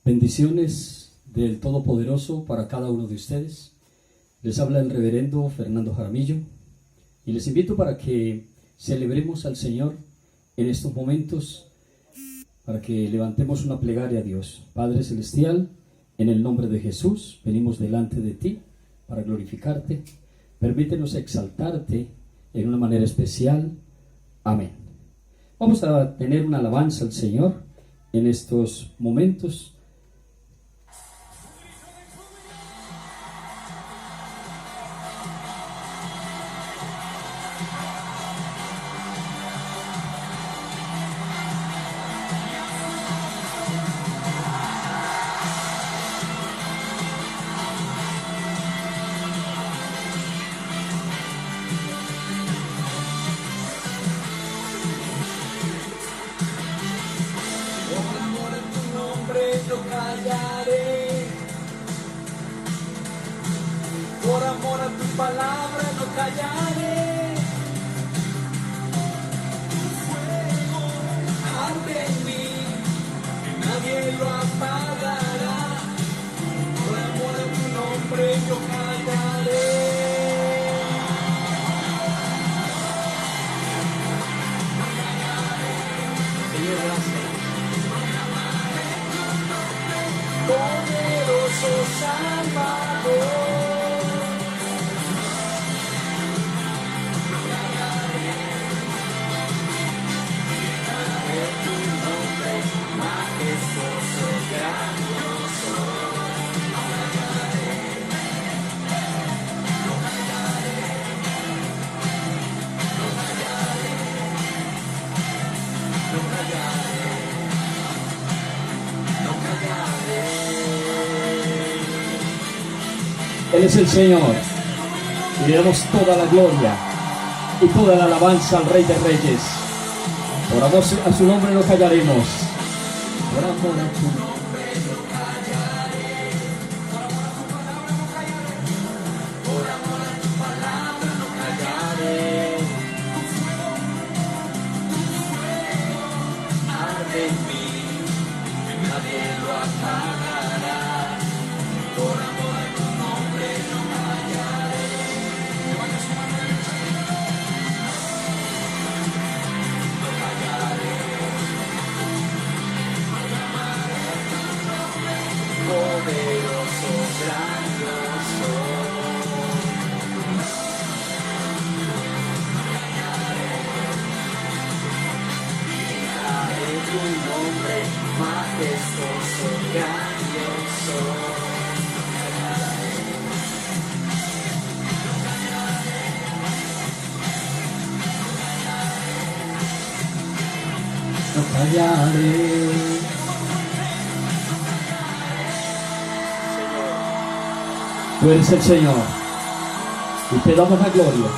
Bendiciones del Todopoderoso para cada uno de ustedes. Les habla el reverendo Fernando Jaramillo y les invito para que celebremos al Señor en estos momentos, para que levantemos una plegaria a Dios. Padre Celestial, en el nombre de Jesús, venimos delante de ti para glorificarte. Permítenos exaltarte en una manera especial. Amén. Vamos a tener una alabanza al Señor en estos momentos. No callaré, por amor a tu palabra no callaré. Tu fuego arde en mí, nadie lo apagará. Por amor a tu nombre yo callaré. Señor, gracias. Poderoso Salvador, de tu nombre majestuoso, grandioso, no callaré, no callaré, no callaré, no callaré, no callaré. Él es el Señor y le damos toda la gloria y toda la alabanza al Rey de Reyes. Por amor a su nombre no callaremos. Por amor a su nombre no callaré. Por amor a tu palabra no callaré. Tu fuego arde en mí, nadie lo apagará. Por amor a tu nombre no callaré. Levanta su mano derecha. No callaré. Poderoso, grandioso. Gritaré tu nombre majestuoso, grandioso. no callaré. Tú eres el Señor y te damos la gloria.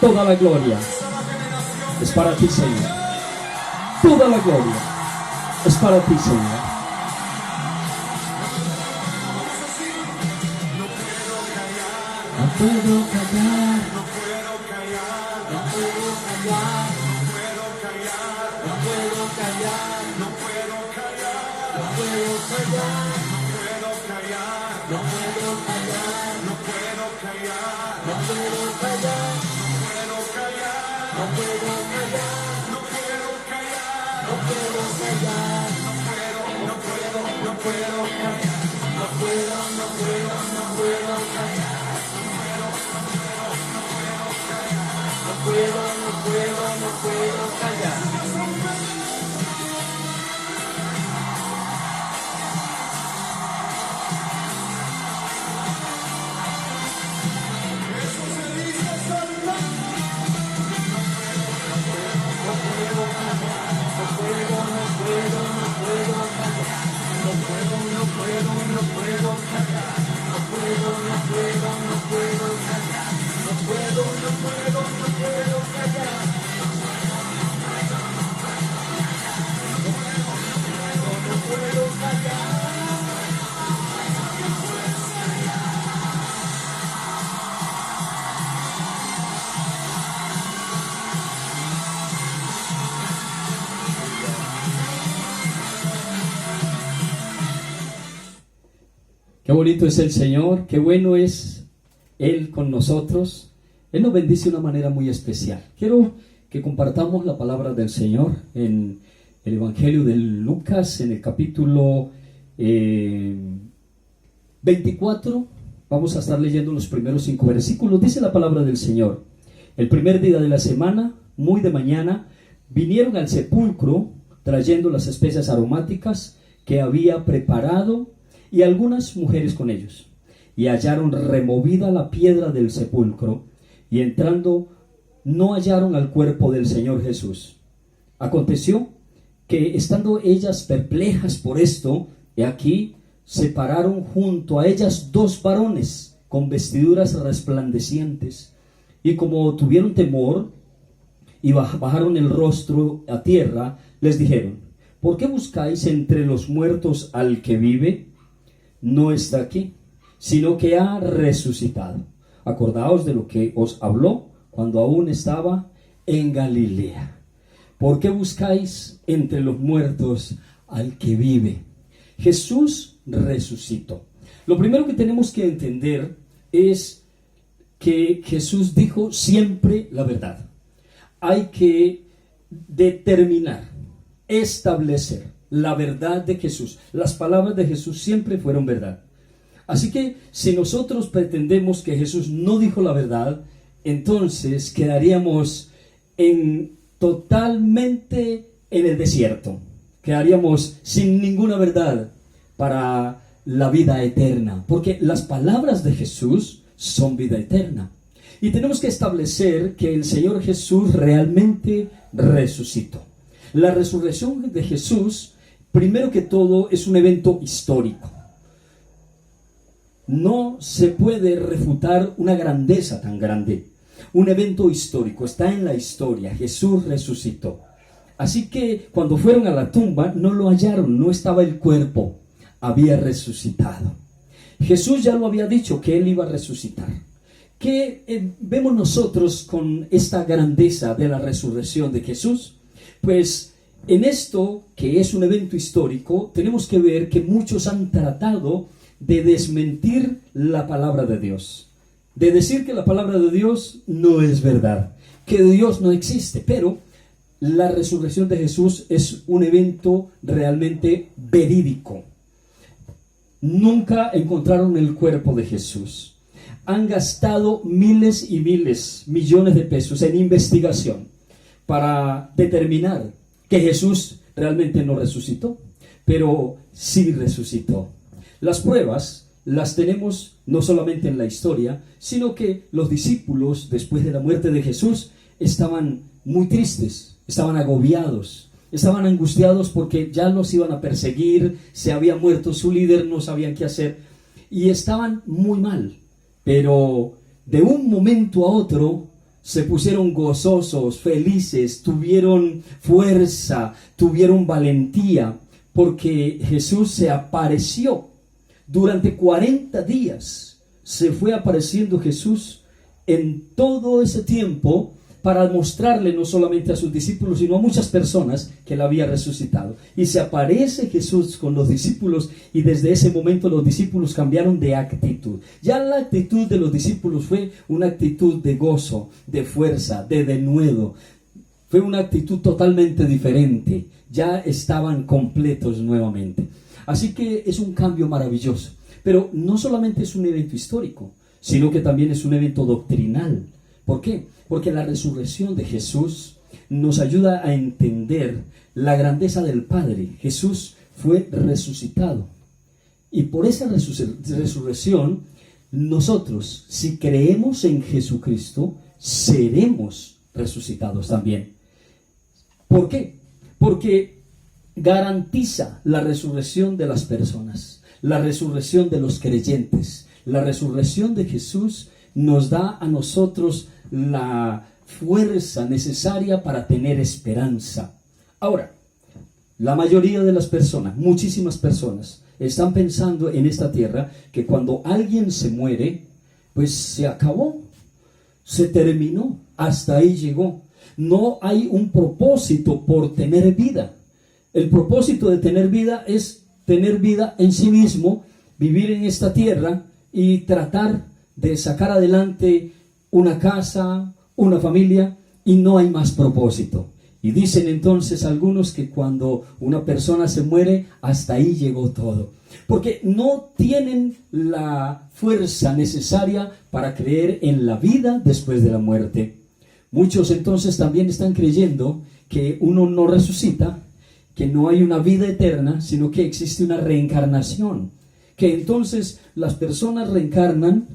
Toda la gloria es para ti, Señor. Toda la gloria es para ti, Señor. No puedo callar, No puedo callar, no puedo callar, no puedo callar, no puedo callar, no puedo callar, no puedo callar, no puedo callar, no puedo callar, no puedo callar, no puedo callar, no puedo callar, no puedo callar, no puedo callar, no puedo, no puedo callar, no puedo, no puedo, no puedo callar. No puedo, no puedo, no puedo callar. Eso se dice solo. No puedo callar, no puedo, no puedo, no puedo callar. No puedo, no puedo, no puedo callar. No puedo, no puedo, no puedo callar. No puedo, no puedo, no puedo callar. Qué bonito es el Señor, qué bueno es Él con nosotros. Él nos bendice de una manera muy especial. Quiero que compartamos la palabra del Señor en el Evangelio de Lucas, en el capítulo 24. Vamos a estar leyendo los primeros 5 versículos. Dice la palabra del Señor: el primer día de la semana, muy de mañana, vinieron al sepulcro trayendo las especias aromáticas que había preparado y algunas mujeres con ellos. Y hallaron removida la piedra del sepulcro, y entrando no hallaron al cuerpo del Señor Jesús. Aconteció que, estando ellas perplejas por esto, he aquí se pararon junto a ellas 2 varones con vestiduras resplandecientes, y como tuvieron temor y bajaron el rostro a tierra, les dijeron: ¿por qué buscáis entre los muertos al que vive? No está aquí, sino que ha resucitado. Acordaos de lo que os habló cuando aún estaba en Galilea. ¿Por qué buscáis entre los muertos al que vive? Jesús resucitó. Lo primero que tenemos que entender es que Jesús dijo siempre la verdad. Hay que determinar, establecer la verdad de Jesús. Las palabras de Jesús siempre fueron verdad. Así que si nosotros pretendemos que Jesús no dijo la verdad, entonces quedaríamos totalmente en el desierto. Quedaríamos sin ninguna verdad para la vida eterna, porque las palabras de Jesús son vida eterna. Y tenemos que establecer que el Señor Jesús realmente resucitó. La resurrección de Jesús, primero que todo, es un evento histórico. No se puede refutar una grandeza tan grande. Un evento histórico, está en la historia. Jesús resucitó. Así que cuando fueron a la tumba no lo hallaron, no estaba el cuerpo, había resucitado. Jesús ya lo había dicho que Él iba a resucitar. ¿Qué vemos nosotros con esta grandeza de la resurrección de Jesús? Pues en esto, que es un evento histórico, tenemos que ver que muchos han tratado de desmentir la palabra de Dios, de decir que la palabra de Dios no es verdad, que Dios no existe. Pero la resurrección de Jesús es un evento realmente verídico. Nunca encontraron el cuerpo de Jesús. Han gastado miles y miles, millones de pesos en investigación para determinar que Jesús realmente no resucitó, pero sí resucitó. Las pruebas las tenemos no solamente en la historia, sino que los discípulos, después de la muerte de Jesús, estaban muy tristes, estaban agobiados, estaban angustiados porque ya los iban a perseguir, se había muerto su líder, no sabían qué hacer, y estaban muy mal. Pero de un momento a otro se pusieron gozosos, felices, tuvieron fuerza, tuvieron valentía, porque Jesús se apareció. Durante 40 días se fue apareciendo Jesús en todo ese tiempo para mostrarle no solamente a sus discípulos, sino a muchas personas que Él había resucitado. Y se aparece Jesús con los discípulos, y desde ese momento los discípulos cambiaron de actitud. Ya la actitud de los discípulos fue una actitud de gozo, de fuerza, de denuedo. Fue una actitud totalmente diferente. Ya estaban completos nuevamente. Así que es un cambio maravilloso. Pero no solamente es un evento histórico, sino que también es un evento doctrinal. ¿Por qué? Porque la resurrección de Jesús nos ayuda a entender la grandeza del Padre. Jesús fue resucitado. Y por esa resurrección, nosotros, si creemos en Jesucristo, seremos resucitados también. ¿Por qué? Porque garantiza la resurrección de las personas, la resurrección de los creyentes. La resurrección de Jesús nos da a nosotros la fuerza necesaria para tener esperanza. Ahora, la mayoría de las personas, muchísimas personas, están pensando en esta tierra que cuando alguien se muere, pues se acabó, se terminó, hasta ahí llegó. No hay un propósito por tener vida. El propósito de tener vida es tener vida en sí mismo, vivir en esta tierra y tratar de sacar adelante una casa, una familia, y no hay más propósito. Y dicen entonces algunos que cuando una persona se muere, hasta ahí llegó todo, porque no tienen la fuerza necesaria para creer en la vida después de la muerte. Muchos entonces también están creyendo que uno no resucita, que no hay una vida eterna, sino que existe una reencarnación, que entonces las personas reencarnan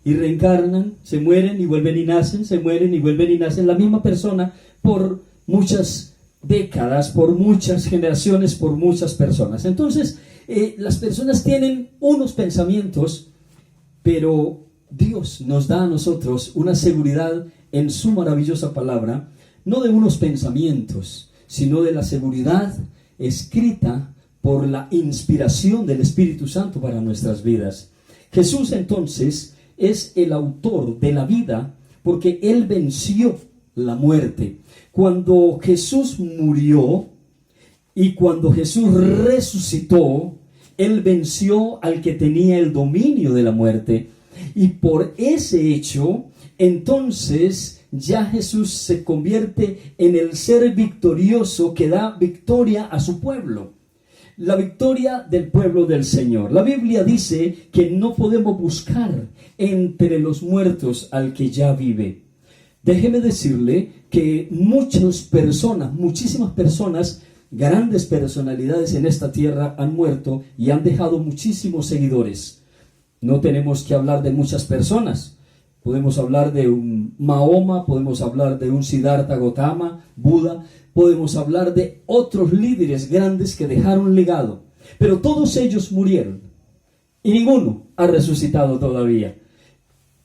y reencarnan, se mueren y vuelven y nacen, se mueren y vuelven y nacen, la misma persona por muchas décadas, por muchas generaciones, por muchas personas. Entonces, las personas tienen unos pensamientos, pero Dios nos da a nosotros una seguridad en su maravillosa palabra, no de unos pensamientos, sino de la seguridad escrita por la inspiración del Espíritu Santo para nuestras vidas. Jesús entonces es el autor de la vida porque Él venció la muerte. Cuando Jesús murió y cuando Jesús resucitó, Él venció al que tenía el dominio de la muerte. Y por ese hecho, entonces ya Jesús se convierte en el ser victorioso que da victoria a su pueblo. La victoria del pueblo del Señor. La Biblia dice que no podemos buscar entre los muertos al que ya vive. Déjeme decirle que muchísimas personas, grandes personalidades en esta tierra han muerto y han dejado muchísimos seguidores. No tenemos que hablar de muchas personas. Podemos hablar de un Mahoma, podemos hablar de un Siddhartha Gautama, Buda, podemos hablar de otros líderes grandes que dejaron legado. Pero todos ellos murieron y ninguno ha resucitado todavía.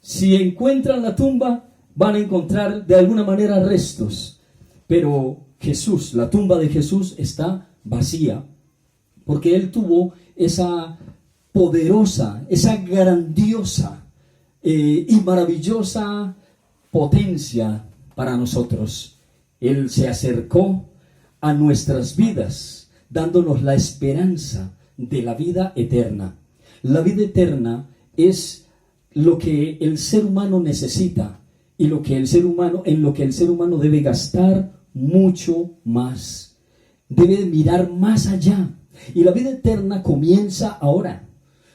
Si encuentran la tumba, van a encontrar de alguna manera restos. Pero Jesús, la tumba de Jesús está vacía, porque Él tuvo esa poderosa, esa grandiosa y maravillosa potencia para nosotros. Él se acercó a nuestras vidas, dándonos la esperanza de la vida eterna. La vida eterna es lo que el ser humano necesita y en lo que el ser humano debe gastar mucho más. Debe mirar más allá. Y la vida eterna comienza ahora.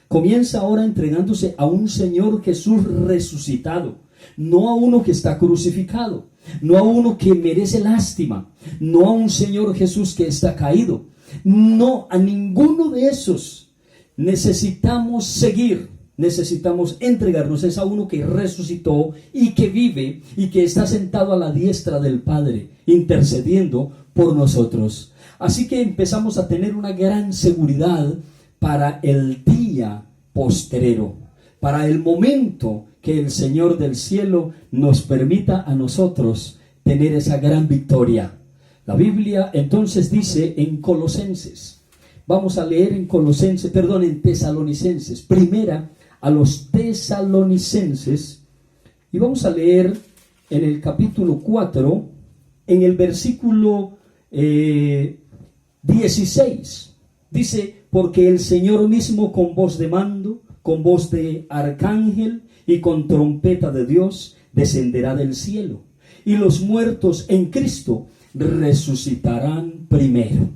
Comienza ahora entregándose a un Señor Jesús resucitado, no a uno que está crucificado, no a uno que merece lástima, no a un Señor Jesús que está caído, no a ninguno de esos. Necesitamos seguir, necesitamos entregarnos a uno que resucitó y que vive y que está sentado a la diestra del Padre, intercediendo por nosotros. Así que empezamos a tener una gran seguridad para el día postrero, para el momento que el Señor del cielo nos permita a nosotros tener esa gran victoria. La Biblia entonces dice en Colosenses, vamos a leer en Tesalonicenses, primera a los Tesalonicenses, y vamos a leer en el capítulo 4, en el versículo 16, dice: porque el Señor mismo con voz de mando, con voz de arcángel y con trompeta de Dios descenderá del cielo, y los muertos en Cristo resucitarán primero.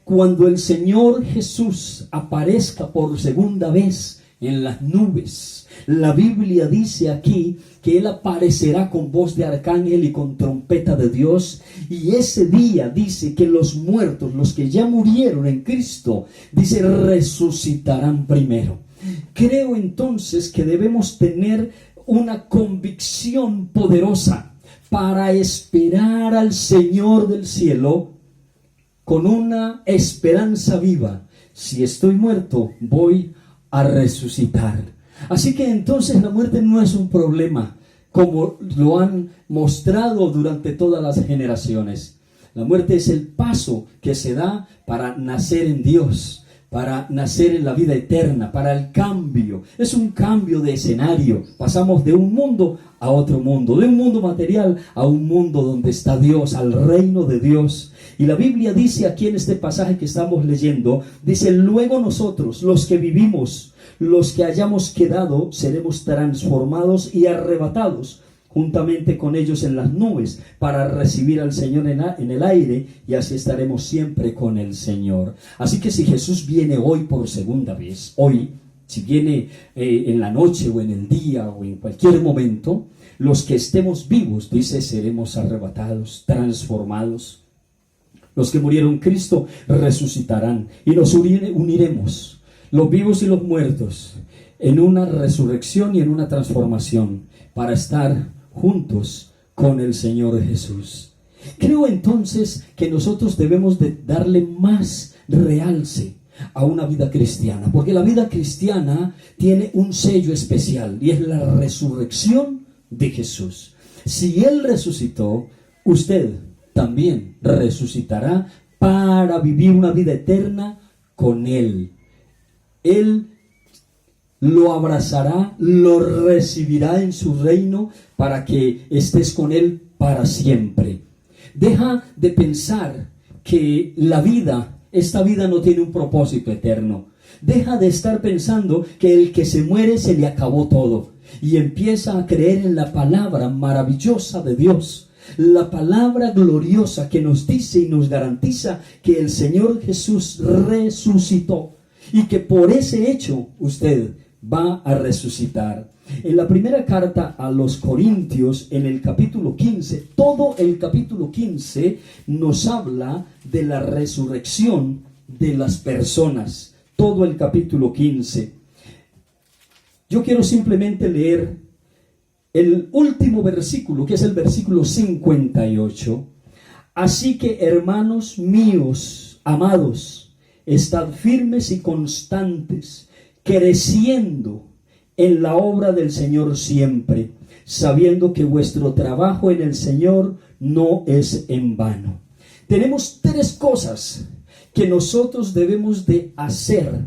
Cuando el Señor Jesús aparezca por segunda vez en las nubes, la Biblia dice aquí que Él aparecerá con voz de arcángel y con trompeta de Dios, y ese día dice que los muertos, los que ya murieron en Cristo, dice, resucitarán primero. Creo entonces que debemos tener una convicción poderosa para esperar al Señor del cielo con una esperanza viva. Si estoy muerto, voy a resucitar. Así que entonces la muerte no es un problema, como lo han mostrado durante todas las generaciones. La muerte es el paso que se da para nacer en Dios, para nacer en la vida eterna, para el cambio. Es un cambio de escenario. Pasamos de un mundo a otro mundo, de un mundo material a un mundo donde está Dios, al reino de Dios. Y la Biblia dice aquí en este pasaje que estamos leyendo, dice: luego nosotros, los que vivimos, los que hayamos quedado, seremos transformados y arrebatados juntamente con ellos en las nubes, para recibir al Señor en el aire, y así estaremos siempre con el Señor. Así que si Jesús viene hoy por segunda vez, hoy, si viene en la noche o en el día o en cualquier momento, los que estemos vivos, dice, seremos arrebatados, transformados. Los que murieron en Cristo resucitarán y nos uniremos, los vivos y los muertos, en una resurrección y en una transformación, para estar juntos con el Señor Jesús. Creo entonces que nosotros debemos de darle más realce a una vida cristiana, porque la vida cristiana tiene un sello especial, y es la resurrección de Jesús. Si Él resucitó, usted también resucitará para vivir una vida eterna con Él. Él lo abrazará, lo recibirá en su reino para que estés con Él para siempre. Deja de pensar que esta vida no tiene un propósito eterno. Deja de estar pensando que el que se muere se le acabó todo, y empieza a creer en la palabra maravillosa de Dios, la palabra gloriosa que nos dice y nos garantiza que el Señor Jesús resucitó, y que por ese hecho usted va a resucitar. En la primera carta a los Corintios, en el capítulo 15, todo el capítulo 15 nos habla de la resurrección de las personas. Todo el capítulo 15. Yo quiero simplemente leer el último versículo, que es el versículo 58. Así que, hermanos míos, amados, estad firmes y constantes, creciendo en la obra del Señor siempre, sabiendo que vuestro trabajo en el Señor no es en vano. Tenemos tres cosas que nosotros debemos de hacer.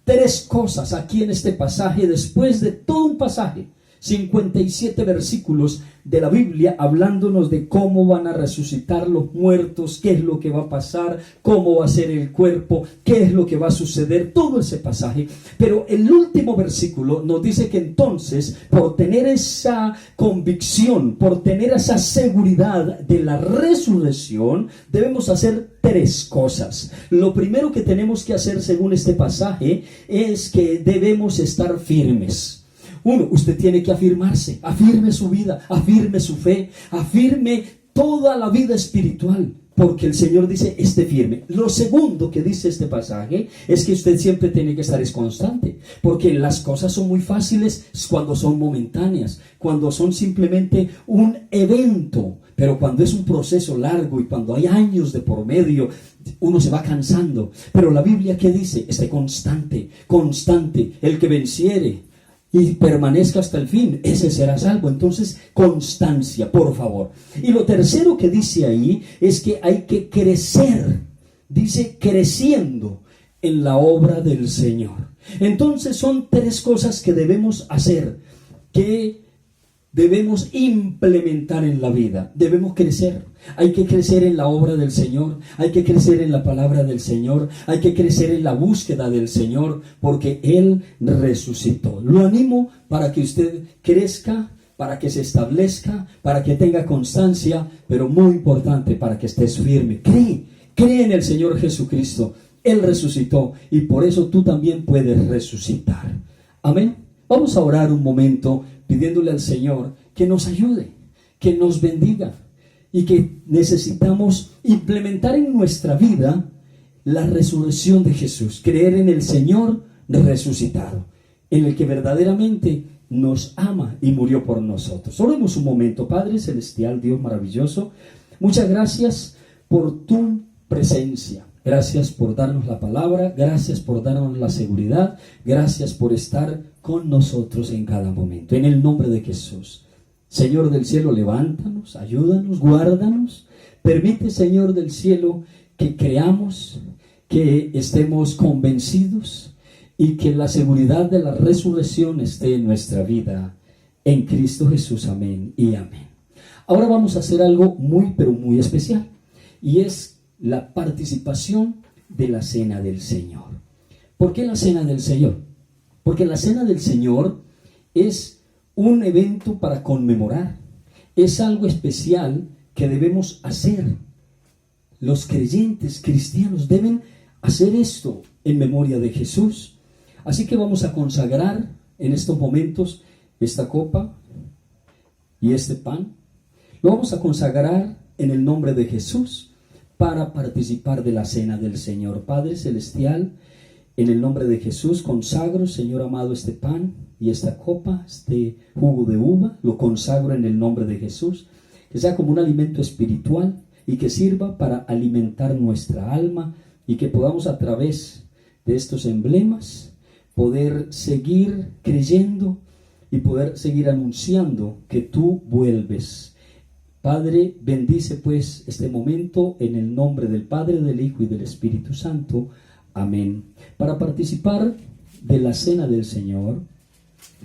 Tres cosas aquí en este pasaje, después de todo un pasaje, 57 versículos de la Biblia, hablándonos de cómo van a resucitar los muertos, qué es lo que va a pasar, cómo va a ser el cuerpo, qué es lo que va a suceder, todo ese pasaje. Pero el último versículo nos dice que entonces, por tener esa convicción, por tener esa seguridad de la resurrección, debemos hacer tres cosas. Lo primero que tenemos que hacer, según este pasaje, es que debemos estar firmes. Uno, usted tiene que afirmarse, afirme su vida, afirme su fe, afirme toda la vida espiritual, porque el Señor dice, esté firme. Lo segundo que dice este pasaje es que usted siempre tiene que estar constante, porque las cosas son muy fáciles cuando son momentáneas, cuando son simplemente un evento, pero cuando es un proceso largo y cuando hay años de por medio, uno se va cansando. Pero la Biblia, ¿qué dice? Esté constante, constante. El que venciere y permanezca hasta el fin, ese será salvo. Entonces, constancia, por favor. Y lo tercero que dice ahí es que hay que crecer. Dice, creciendo en la obra del Señor. Entonces, son tres cosas que debemos hacer, que debemos implementar en la vida. Debemos crecer. Hay que crecer en la obra del Señor, hay que crecer en la palabra del Señor, hay que crecer en la búsqueda del Señor, porque Él resucitó. Lo animo para que usted crezca, para que se establezca, para que tenga constancia, pero muy importante, para que estés firme. Cree en el Señor Jesucristo. Él resucitó y por eso tú también puedes resucitar. Amén. Vamos a orar un momento pidiéndole al Señor que nos ayude, que nos bendiga, y que necesitamos implementar en nuestra vida la resurrección de Jesús, creer en el Señor resucitado, en el que verdaderamente nos ama y murió por nosotros. Oremos un momento. Padre celestial, Dios maravilloso, muchas gracias por tu presencia. Gracias por darnos la palabra, gracias por darnos la seguridad, gracias por estar con nosotros en cada momento. En el nombre de Jesús. Señor del cielo, levántanos, ayúdanos, guárdanos. Permite, Señor del cielo, que creamos, que estemos convencidos y que la seguridad de la resurrección esté en nuestra vida, en Cristo Jesús. Amén y amén. Ahora vamos a hacer algo muy, pero muy especial, y es la participación de la Cena del Señor. ¿Por qué la Cena del Señor? Porque la Cena del Señor es un evento para conmemorar, es algo especial que debemos hacer. Los creyentes cristianos deben hacer esto en memoria de Jesús. Así que vamos a consagrar en estos momentos esta copa y este pan. Lo vamos a consagrar en el nombre de Jesús para participar de la Cena del Señor. Padre Celestial, en el nombre de Jesús consagro, Señor amado, este pan y esta copa, este jugo de uva, lo consagro en el nombre de Jesús, que sea como un alimento espiritual y que sirva para alimentar nuestra alma, y que podamos a través de estos emblemas poder seguir creyendo y poder seguir anunciando que tú vuelves. Padre, bendice pues este momento en el nombre del Padre, del Hijo y del Espíritu Santo. Amén. Para participar de la Cena del Señor,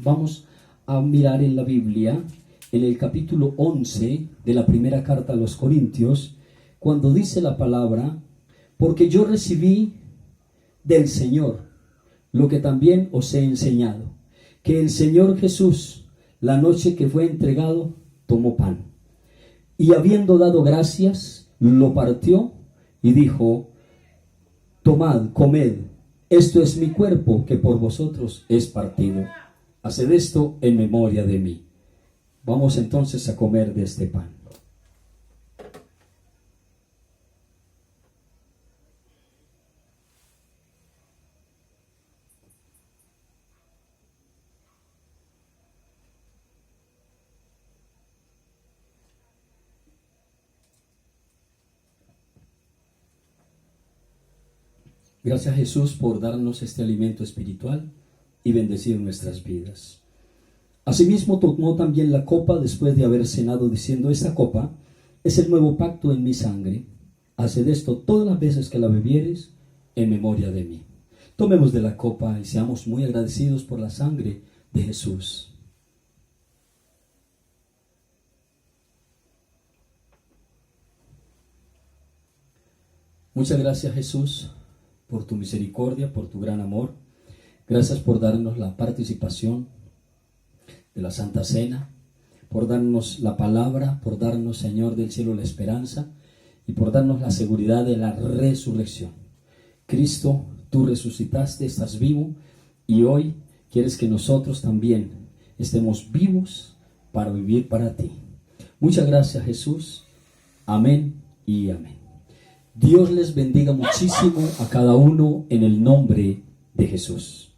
vamos a mirar en la Biblia, en el capítulo 11 de la primera carta a los Corintios, cuando dice la palabra: porque yo recibí del Señor lo que también os he enseñado, que el Señor Jesús, la noche que fue entregado, tomó pan, y habiendo dado gracias, lo partió y dijo: tomad, comed, esto es mi cuerpo que por vosotros es partido. Haced esto en memoria de mí. Vamos entonces a comer de este pan. Gracias, Jesús, por darnos este alimento espiritual y bendecir nuestras vidas. Asimismo tomó también la copa después de haber cenado, diciendo: esta copa es el nuevo pacto en mi sangre. Haced esto todas las veces que la bebiereis en memoria de mí. Tomemos de la copa y seamos muy agradecidos por la sangre de Jesús. Muchas gracias, Jesús, por tu misericordia, por tu gran amor. Gracias por darnos la participación de la Santa Cena, por darnos la palabra, por darnos, Señor del cielo, la esperanza y por darnos la seguridad de la resurrección. Cristo, tú resucitaste, estás vivo, y hoy quieres que nosotros también estemos vivos para vivir para ti. Muchas gracias, Jesús. Amén y amén. Dios les bendiga muchísimo a cada uno en el nombre de Jesús.